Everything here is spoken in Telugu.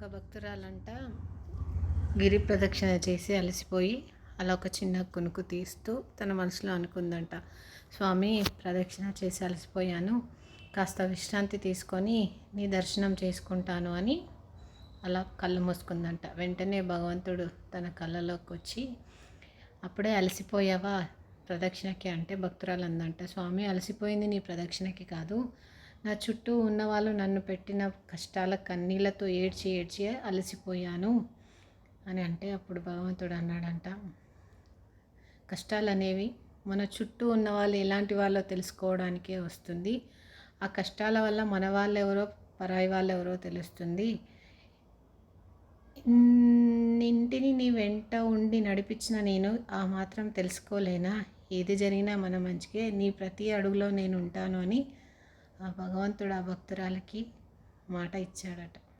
ఒక భక్తురాలంట గిరి ప్రదక్షిణ చేసి అలసిపోయి అలా ఒక చిన్న కునుకు తీస్తూ తన మనసులో అనుకుందంట, స్వామి ప్రదక్షిణ చేసి అలసిపోయాను, కాస్త విశ్రాంతి తీసుకొని నీ దర్శనం చేసుకుంటాను అని అలా కళ్ళు మూసుకుందంట. వెంటనే భగవంతుడు తన కళ్ళలోకి వచ్చి, అప్పుడే అలసిపోయావా ప్రదక్షిణకి అంటే భక్తురాలు అందంట, స్వామి అలసిపోయింది నీ ప్రదక్షిణకి కాదు, నా చుట్టూ ఉన్నవాళ్ళు నన్ను పెట్టిన కష్టాల కన్నీళ్లతో ఏడ్చి ఏడ్చి అలసిపోయాను అని అంటే, అప్పుడు భగవంతుడు అన్నాడంట, కష్టాలు అనేవి మన చుట్టూ ఉన్న వాళ్ళు ఎలాంటి వాళ్ళో తెలుసుకోవడానికే వస్తుంది. ఆ కష్టాల వల్ల మన వాళ్ళు ఎవరో పరాయి వాళ్ళు ఎవరో తెలుస్తుంది. ఇంటిని నీ వెంట ఉండి నడిపించిన నేను ఆ మాత్రం తెలుసుకోలేనా? ఏది జరిగినా మన మంచికే, నీ ప్రతి అడుగులో నేను ఉంటాను అని ఆ భగవంతుడు ఆ భక్తురాలకి మాట ఇచ్చాడట.